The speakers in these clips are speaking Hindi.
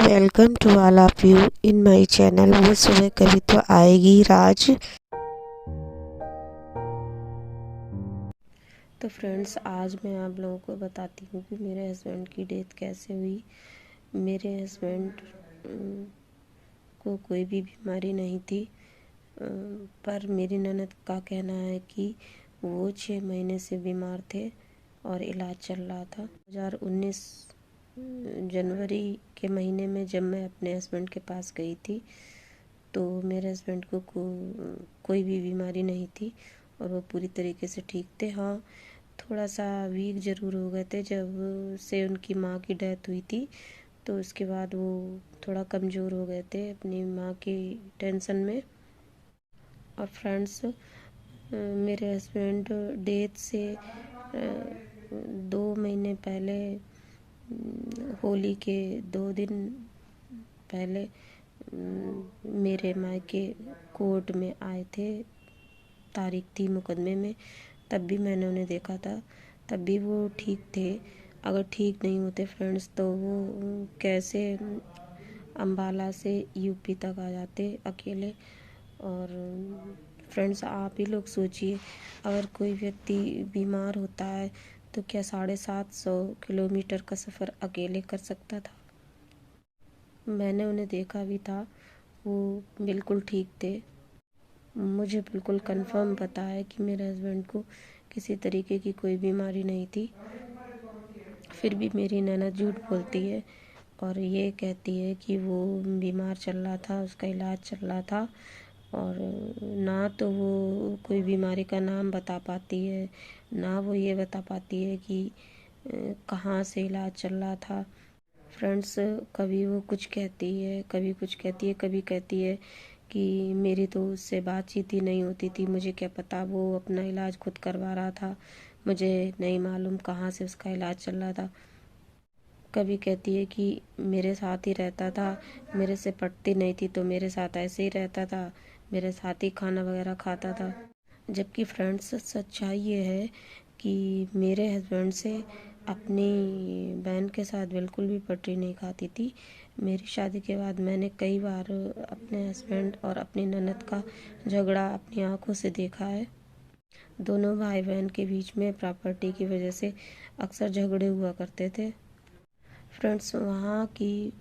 Welcome to all of you in my channel. वो सुबह कभी तो आएगी राज। तो फ्रेंड्स, आज मैं आप लोगों को बताती हूँ कि मेरे हस्बैंड की डेथ कैसे हुई। मेरे हस्बैंड को कोई भी बीमारी नहीं थी, पर मेरी ननद का कहना है कि वो 6 महीने से बीमार थे और इलाज चल रहा था। 2019 जनवरी के महीने में जब मैं अपने हस्बैंड के पास गई थी तो मेरे हस्बैंड को कोई भी बीमारी नहीं थी और वो पूरी तरीके से ठीक थे। हाँ, थोड़ा सा वीक ज़रूर हो गए थे जब से उनकी माँ की डेथ हुई थी, तो उसके बाद वो थोड़ा कमज़ोर हो गए थे अपनी माँ की टेंशन में। और फ्रेंड्स, मेरे हस्बैंड डेथ से 2 महीने पहले, होली के 2 दिन पहले मेरे मायके कोर्ट में आए थे। तारीख थी मुकदमे में, तब भी मैंने उन्हें देखा था, तब भी वो ठीक थे। अगर ठीक नहीं होते फ्रेंड्स तो वो कैसे अम्बाला से यूपी तक आ जाते अकेले। और फ्रेंड्स, आप ही लोग सोचिए, अगर कोई व्यक्ति बीमार होता है तो क्या 750 किलोमीटर का सफ़र अकेले कर सकता था? मैंने उन्हें देखा भी था, वो बिल्कुल ठीक थे। मुझे बिल्कुल कंफर्म पता है कि मेरे हस्बैंड को किसी तरीके की कोई बीमारी नहीं थी। फिर भी मेरी ननद झूठ बोलती है और ये कहती है कि वो बीमार चल रहा था, उसका इलाज चल रहा था। और ना तो वो कोई बीमारी का नाम बता पाती है, ना वो ये बता पाती है कि कहाँ से इलाज चल रहा था। फ्रेंड्स, कभी वो कुछ कहती है, कभी कुछ कहती है, कभी कहती है कि मेरी तो उससे बातचीत ही नहीं होती थी, मुझे क्या पता वो अपना इलाज खुद करवा रहा था, मुझे नहीं मालूम कहाँ से उसका इलाज चल रहा था। कभी कहती है कि मेरे साथ ही रहता था, मेरे से पटती नहीं थी तो मेरे साथ ऐसे ही रहता था, मेरे साथ ही खाना वगैरह खाता था। जबकि फ्रेंड्स, सच्चाई ये है कि मेरे हस्बैंड से अपनी बहन के साथ बिल्कुल भी पटरी नहीं खाती थी। मेरी शादी के बाद मैंने कई बार अपने हस्बैंड और अपनी ननद का झगड़ा अपनी आंखों से देखा है। दोनों भाई बहन के बीच में प्रॉपर्टी की वजह से अक्सर झगड़े हुआ करते थे। फ्रेंड्स, वहाँ की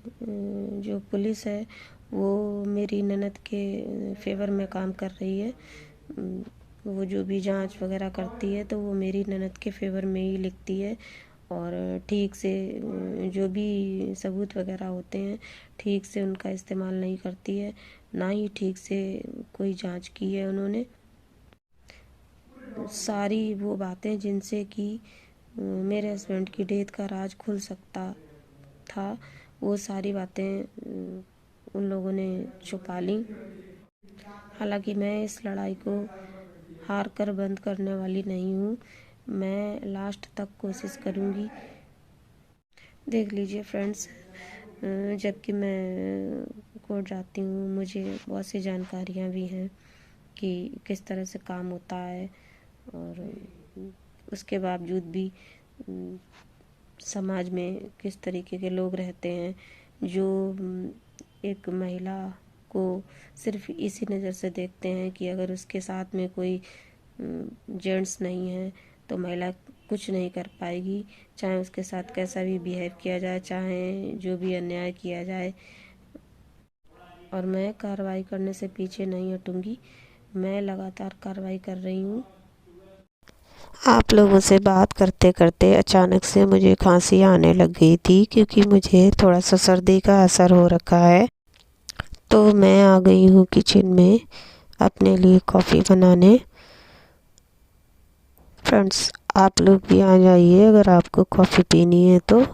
जो पुलिस है वो मेरी ननद के फेवर में काम कर रही है। वो जो भी जांच वगैरह करती है तो वो मेरी ननद के फेवर में ही लिखती है और ठीक से जो भी सबूत वगैरह होते हैं ठीक से उनका इस्तेमाल नहीं करती है, ना ही ठीक से कोई जांच की है उन्होंने। सारी वो बातें जिनसे कि मेरे हस्बैंड की डेथ का राज खुल सकता था, वो सारी बातें उन लोगों ने छुपा ली। हालांकि मैं इस लड़ाई को हार कर बंद करने वाली नहीं हूँ, मैं लास्ट तक कोशिश करूँगी। देख लीजिए फ्रेंड्स, जबकि मैं कोर्ट जाती हूँ मुझे बहुत सी जानकारियाँ भी हैं कि किस तरह से काम होता है, और उसके बावजूद भी समाज में किस तरीके के लोग रहते हैं जो एक महिला को सिर्फ इसी नज़र से देखते हैं कि अगर उसके साथ में कोई जेंट्स नहीं है तो महिला कुछ नहीं कर पाएगी, चाहे उसके साथ कैसा भी बिहेव किया जाए, चाहे जो भी अन्याय किया जाए। और मैं कार्रवाई करने से पीछे नहीं हटूंगी, मैं लगातार कार्रवाई कर रही हूँ। आप लोगों से बात करते करते अचानक से मुझे खांसी आने लग गई थी, क्योंकि मुझे थोड़ा सा सर्दी का असर हो रखा है। तो मैं आ गई हूँ किचन में अपने लिए कॉफ़ी बनाने। फ्रेंड्स, आप लोग भी आ जाइए अगर आपको कॉफ़ी पीनी है तो।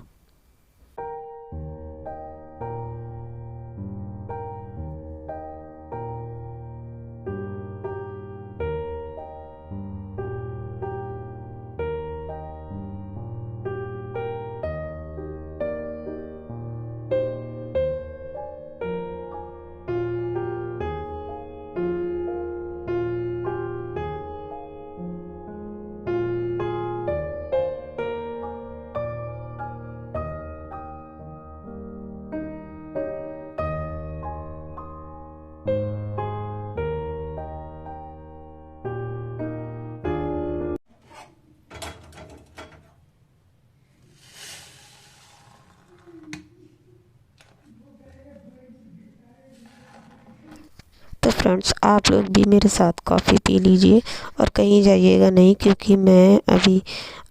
तो फ्रेंड्स, आप लोग भी मेरे साथ कॉफ़ी पी लीजिए और कहीं जाइएगा नहीं, क्योंकि मैं अभी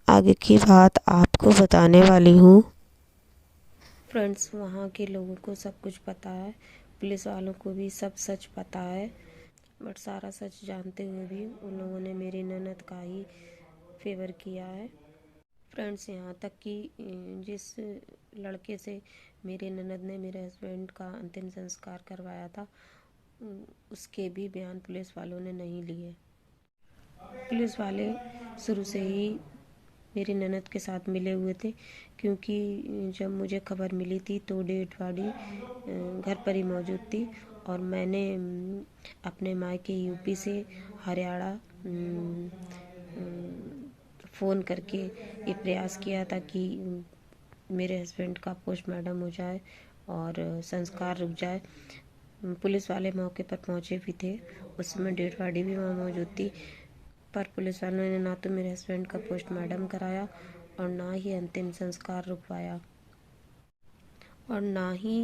आगे की बात आपको बताने वाली हूँ। फ्रेंड्स, वहाँ के लोगों को सब कुछ पता है, पुलिस वालों को भी सब सच पता है, बट सारा सच जानते हुए भी उन लोगों ने मेरी ननद का ही फेवर किया है। फ्रेंड्स, यहाँ तक कि जिस लड़के से मेरे ननद ने मेरे हस्बैंड का अंतिम संस्कार करवाया था, उसके भी बयान पुलिस वालों ने नहीं लिए। पुलिस वाले शुरू से ही मेरी ननद के साथ मिले हुए थे, क्योंकि जब मुझे खबर मिली थी तो डेड बॉडी घर पर ही मौजूद थी, और मैंने अपने मायके यूपी से हरियाणा फ़ोन करके ये प्रयास किया था कि मेरे हस्बैंड का पोस्टमार्टम हो जाए और संस्कार रुक जाए। पुलिस वाले मौके पर पहुंचे भी थे, उस समय डेड बॉडी भी वहाँ मौजूद थी, पर पुलिस वालों ने ना तो मेरे हस्बैंड का पोस्टमार्टम कराया और ना ही अंतिम संस्कार रुकवाया, और ना ही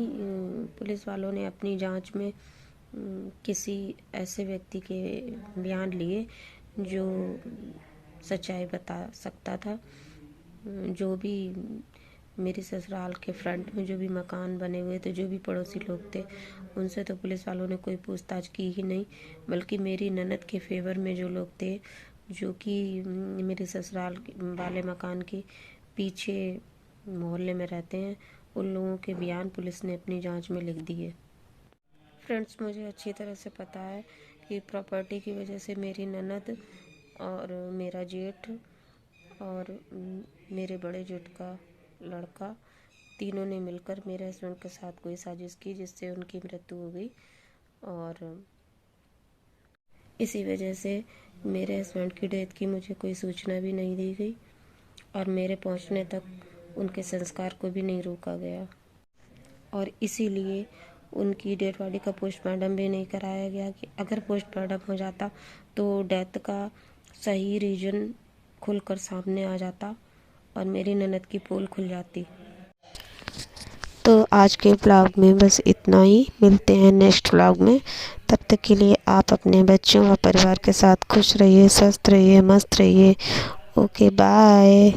पुलिस वालों ने अपनी जांच में किसी ऐसे व्यक्ति के बयान लिए जो सच्चाई बता सकता था। जो भी मेरे ससुराल के फ्रंट में जो भी मकान बने हुए थे, जो भी पड़ोसी लोग थे, उनसे तो पुलिस वालों ने कोई पूछताछ की ही नहीं, बल्कि मेरी ननद के फेवर में जो लोग थे, जो कि मेरे ससुराल वाले मकान के पीछे मोहल्ले में रहते हैं, उन लोगों के बयान पुलिस ने अपनी जांच में लिख दिए। फ्रेंड्स, मुझे अच्छी तरह से पता है कि प्रॉपर्टी की वजह से मेरी ननद और मेरा जेठ और मेरे बड़े जेठ का लड़का, तीनों ने मिलकर मेरे हस्बैंड के साथ कोई साजिश की, जिससे उनकी मृत्यु हो गई, और इसी वजह से मेरे हस्बैंड की डेथ की मुझे कोई सूचना भी नहीं दी गई, और मेरे पहुंचने तक उनके संस्कार को भी नहीं रोका गया, और इसीलिए उनकी डेड बॉडी का पोस्टमार्टम भी नहीं कराया गया कि अगर पोस्टमार्टम हो जाता तो डेथ का सही रीजन खुलकर सामने आ जाता और मेरी ननद की पोल खुल जाती। तो आज के ब्लॉग में बस इतना ही, मिलते हैं नेक्स्ट ब्लॉग में। तब तक के लिए आप अपने बच्चों व परिवार के साथ खुश रहिए, स्वस्थ रहिए, मस्त रहिए। Okay, bye.